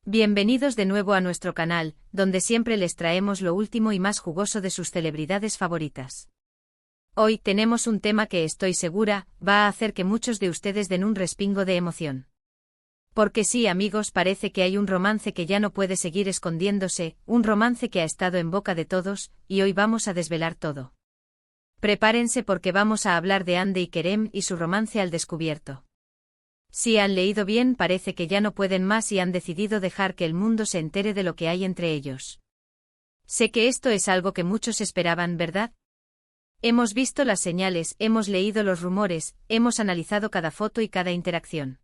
Bienvenidos de nuevo a nuestro canal, donde siempre les traemos lo último y más jugoso de sus celebridades favoritas. Hoy tenemos un tema que estoy segura va a hacer que muchos de ustedes den un respingo de emoción. Porque sí, amigos, parece que hay un romance que ya no puede seguir escondiéndose, un romance que ha estado en boca de todos, y hoy vamos a desvelar todo. Prepárense porque vamos a hablar de Hande y Kerem y su romance al descubierto. Si han leído bien, parece que ya no pueden más y han decidido dejar que el mundo se entere de lo que hay entre ellos. Sé que esto es algo que muchos esperaban, ¿verdad? Hemos visto las señales, hemos leído los rumores, hemos analizado cada foto y cada interacción.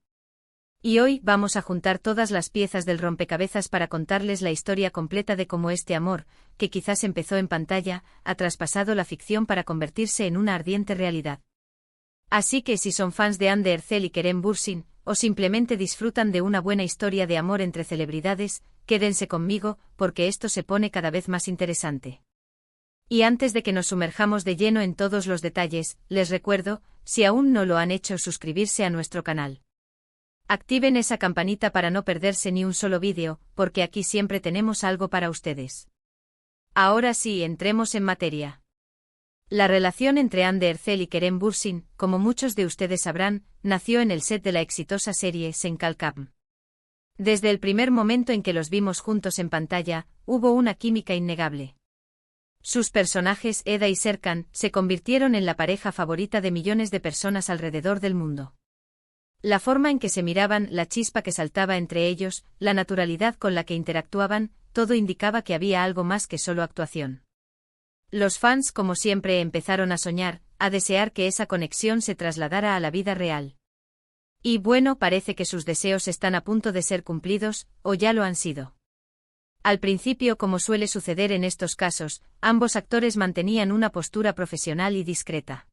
Y hoy vamos a juntar todas las piezas del rompecabezas para contarles la historia completa de cómo este amor, que quizás empezó en pantalla, ha traspasado la ficción para convertirse en una ardiente realidad. Así que si son fans de Hande Erçel y Kerem Bürsin, o simplemente disfrutan de una buena historia de amor entre celebridades, quédense conmigo, porque esto se pone cada vez más interesante. Y antes de que nos sumerjamos de lleno en todos los detalles, les recuerdo, si aún no lo han hecho, suscribirse a nuestro canal. Activen esa campanita para no perderse ni un solo vídeo, porque aquí siempre tenemos algo para ustedes. Ahora sí, entremos en materia. La relación entre Hande Erçel y Kerem Bürsin, como muchos de ustedes sabrán, nació en el set de la exitosa serie Sen Kalkam. Desde el primer momento en que los vimos juntos en pantalla, hubo una química innegable. Sus personajes, Eda y Serkan, se convirtieron en la pareja favorita de millones de personas alrededor del mundo. La forma en que se miraban, la chispa que saltaba entre ellos, la naturalidad con la que interactuaban, todo indicaba que había algo más que solo actuación. Los fans, como siempre, empezaron a soñar, a desear que esa conexión se trasladara a la vida real. Y bueno, parece que sus deseos están a punto de ser cumplidos, o ya lo han sido. Al principio, como suele suceder en estos casos, ambos actores mantenían una postura profesional y discreta.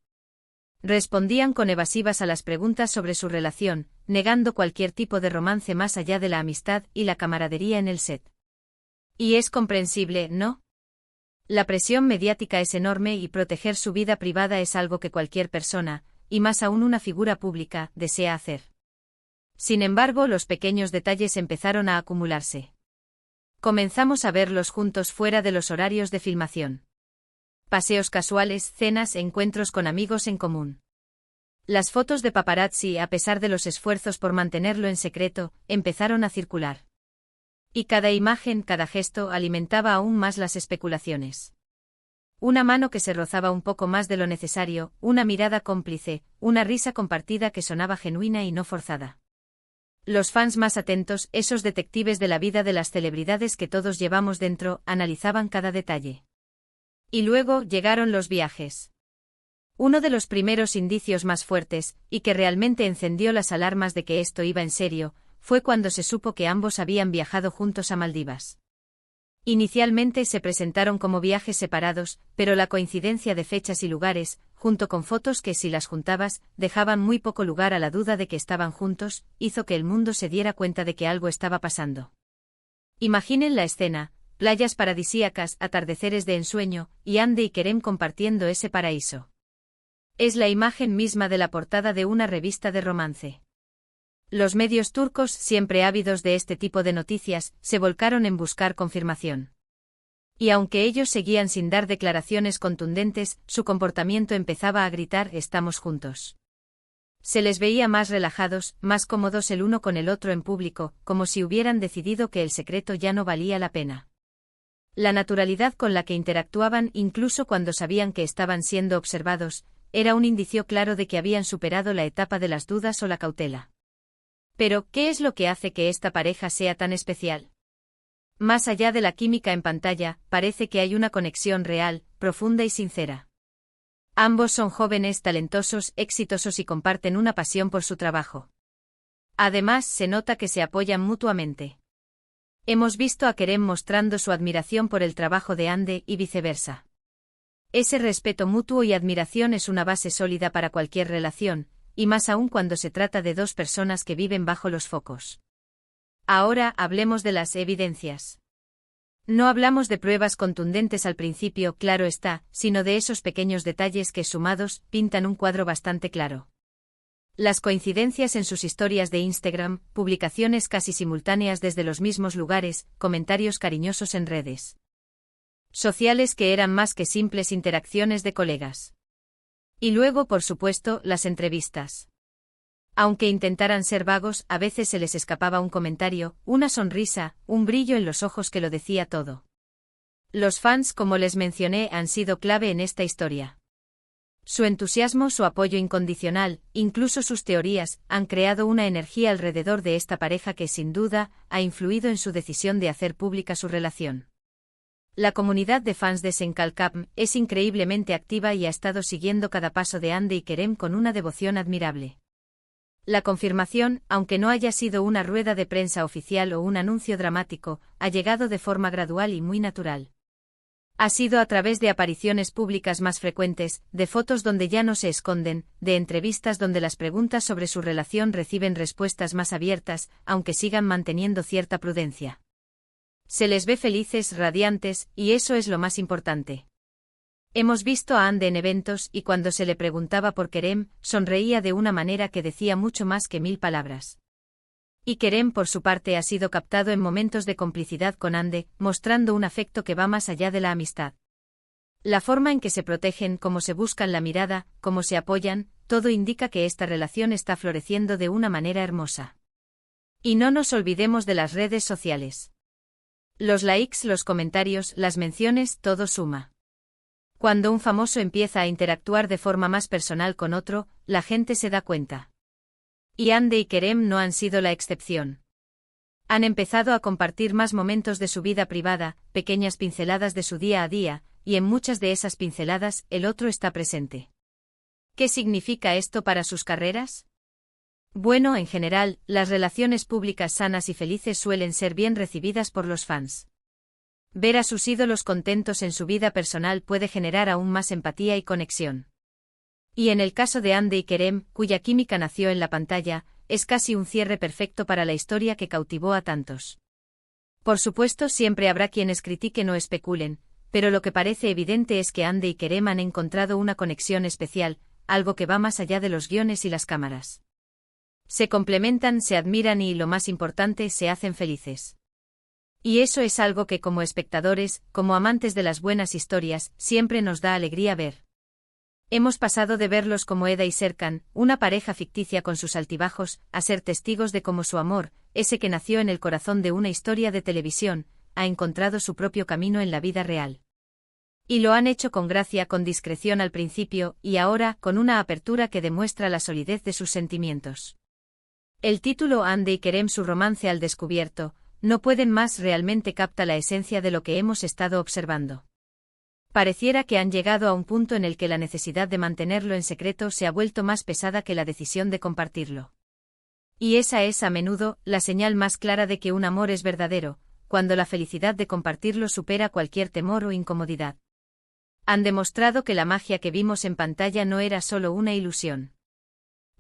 Respondían con evasivas a las preguntas sobre su relación, negando cualquier tipo de romance más allá de la amistad y la camaradería en el set. Y es comprensible, ¿no? La presión mediática es enorme y proteger su vida privada es algo que cualquier persona, y más aún una figura pública, desea hacer. Sin embargo, los pequeños detalles empezaron a acumularse. Comenzamos a verlos juntos fuera de los horarios de filmación. Paseos casuales, cenas, encuentros con amigos en común. Las fotos de paparazzi, a pesar de los esfuerzos por mantenerlo en secreto, empezaron a circular. Y cada imagen, cada gesto alimentaba aún más las especulaciones. Una mano que se rozaba un poco más de lo necesario, una mirada cómplice, una risa compartida que sonaba genuina y no forzada. Los fans más atentos, esos detectives de la vida de las celebridades que todos llevamos dentro, analizaban cada detalle. Y luego llegaron los viajes. Uno de los primeros indicios más fuertes, y que realmente encendió las alarmas de que esto iba en serio, fue cuando se supo que ambos habían viajado juntos a Maldivas. Inicialmente se presentaron como viajes separados, pero la coincidencia de fechas y lugares, junto con fotos que si las juntabas, dejaban muy poco lugar a la duda de que estaban juntos, hizo que el mundo se diera cuenta de que algo estaba pasando. Imaginen la escena, playas paradisíacas, atardeceres de ensueño, y Hande y Kerem compartiendo ese paraíso. Es la imagen misma de la portada de una revista de romance. Los medios turcos, siempre ávidos de este tipo de noticias, se volcaron en buscar confirmación. Y aunque ellos seguían sin dar declaraciones contundentes, su comportamiento empezaba a gritar: «Estamos juntos». Se les veía más relajados, más cómodos el uno con el otro en público, como si hubieran decidido que el secreto ya no valía la pena. La naturalidad con la que interactuaban, incluso cuando sabían que estaban siendo observados, era un indicio claro de que habían superado la etapa de las dudas o la cautela. Pero, ¿qué es lo que hace que esta pareja sea tan especial? Más allá de la química en pantalla, parece que hay una conexión real, profunda y sincera. Ambos son jóvenes, talentosos, exitosos y comparten una pasión por su trabajo. Además, se nota que se apoyan mutuamente. Hemos visto a Kerem mostrando su admiración por el trabajo de Hande y viceversa. Ese respeto mutuo y admiración es una base sólida para cualquier relación, y más aún cuando se trata de dos personas que viven bajo los focos. Ahora hablemos de las evidencias. No hablamos de pruebas contundentes al principio, claro está, sino de esos pequeños detalles que sumados pintan un cuadro bastante claro. Las coincidencias en sus historias de Instagram, publicaciones casi simultáneas desde los mismos lugares, comentarios cariñosos en redes sociales que eran más que simples interacciones de colegas. Y luego, por supuesto, las entrevistas. Aunque intentaran ser vagos, a veces se les escapaba un comentario, una sonrisa, un brillo en los ojos que lo decía todo. Los fans, como les mencioné, han sido clave en esta historia. Su entusiasmo, su apoyo incondicional, incluso sus teorías, han creado una energía alrededor de esta pareja que, sin duda, ha influido en su decisión de hacer pública su relación. La comunidad de fans de Senkalkam es increíblemente activa y ha estado siguiendo cada paso de Hande y Kerem con una devoción admirable. La confirmación, aunque no haya sido una rueda de prensa oficial o un anuncio dramático, ha llegado de forma gradual y muy natural. Ha sido a través de apariciones públicas más frecuentes, de fotos donde ya no se esconden, de entrevistas donde las preguntas sobre su relación reciben respuestas más abiertas, aunque sigan manteniendo cierta prudencia. Se les ve felices, radiantes, y eso es lo más importante. Hemos visto a Hande en eventos y cuando se le preguntaba por Kerem, sonreía de una manera que decía mucho más que 1000 palabras. Y Kerem por su parte ha sido captado en momentos de complicidad con Hande, mostrando un afecto que va más allá de la amistad. La forma en que se protegen, cómo se buscan la mirada, cómo se apoyan, todo indica que esta relación está floreciendo de una manera hermosa. Y no nos olvidemos de las redes sociales. Los likes, los comentarios, las menciones, todo suma. Cuando un famoso empieza a interactuar de forma más personal con otro, la gente se da cuenta. Y Hande y Kerem no han sido la excepción. Han empezado a compartir más momentos de su vida privada, pequeñas pinceladas de su día a día, y en muchas de esas pinceladas, el otro está presente. ¿Qué significa esto para sus carreras? Bueno, en general, las relaciones públicas sanas y felices suelen ser bien recibidas por los fans. Ver a sus ídolos contentos en su vida personal puede generar aún más empatía y conexión. Y en el caso de Hande y Kerem, cuya química nació en la pantalla, es casi un cierre perfecto para la historia que cautivó a tantos. Por supuesto, siempre habrá quienes critiquen o especulen, pero lo que parece evidente es que Hande y Kerem han encontrado una conexión especial, algo que va más allá de los guiones y las cámaras. Se complementan, se admiran y, lo más importante, se hacen felices. Y eso es algo que como espectadores, como amantes de las buenas historias, siempre nos da alegría ver. Hemos pasado de verlos como Eda y Serkan, una pareja ficticia con sus altibajos, a ser testigos de cómo su amor, ese que nació en el corazón de una historia de televisión, ha encontrado su propio camino en la vida real. Y lo han hecho con gracia, con discreción al principio, y ahora, con una apertura que demuestra la solidez de sus sentimientos. El título Hande y Kerem, su romance al descubierto, no pueden más, realmente capta la esencia de lo que hemos estado observando. Pareciera que han llegado a un punto en el que la necesidad de mantenerlo en secreto se ha vuelto más pesada que la decisión de compartirlo. Y esa es, a menudo, la señal más clara de que un amor es verdadero, cuando la felicidad de compartirlo supera cualquier temor o incomodidad. Han demostrado que la magia que vimos en pantalla no era solo una ilusión.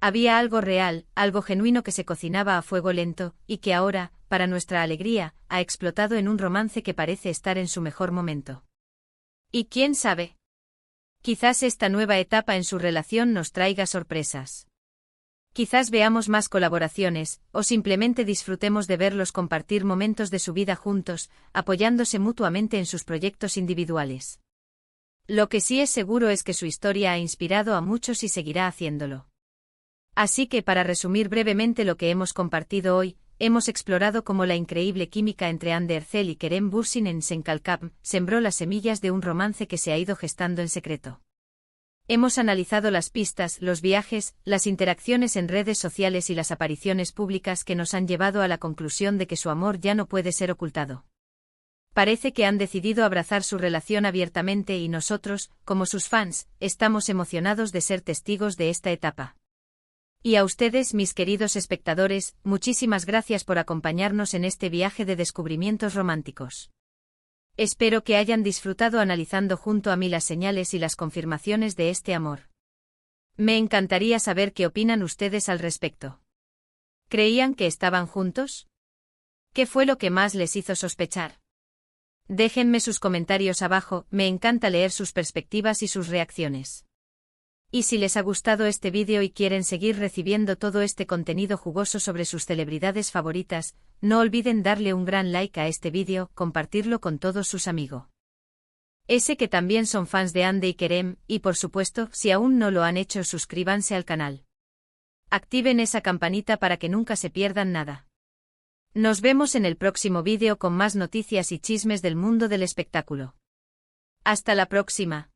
Había algo real, algo genuino que se cocinaba a fuego lento, y que ahora, para nuestra alegría, ha explotado en un romance que parece estar en su mejor momento. Y quién sabe. Quizás esta nueva etapa en su relación nos traiga sorpresas. Quizás veamos más colaboraciones, o simplemente disfrutemos de verlos compartir momentos de su vida juntos, apoyándose mutuamente en sus proyectos individuales. Lo que sí es seguro es que su historia ha inspirado a muchos y seguirá haciéndolo. Así que, para resumir brevemente lo que hemos compartido hoy, hemos explorado cómo la increíble química entre Hande Erçel y Kerem Bürsin en Senkalkam sembró las semillas de un romance que se ha ido gestando en secreto. Hemos analizado las pistas, los viajes, las interacciones en redes sociales y las apariciones públicas que nos han llevado a la conclusión de que su amor ya no puede ser ocultado. Parece que han decidido abrazar su relación abiertamente y nosotros, como sus fans, estamos emocionados de ser testigos de esta etapa. Y a ustedes, mis queridos espectadores, muchísimas gracias por acompañarnos en este viaje de descubrimientos románticos. Espero que hayan disfrutado analizando junto a mí las señales y las confirmaciones de este amor. Me encantaría saber qué opinan ustedes al respecto. ¿Creían que estaban juntos? ¿Qué fue lo que más les hizo sospechar? Déjenme sus comentarios abajo, me encanta leer sus perspectivas y sus reacciones. Y si les ha gustado este vídeo y quieren seguir recibiendo todo este contenido jugoso sobre sus celebridades favoritas, no olviden darle un gran like a este vídeo, compartirlo con todos sus amigos. Ese que también son fans de Hande y Kerem, y por supuesto, si aún no lo han hecho, suscríbanse al canal. Activen esa campanita para que nunca se pierdan nada. Nos vemos en el próximo vídeo con más noticias y chismes del mundo del espectáculo. Hasta la próxima.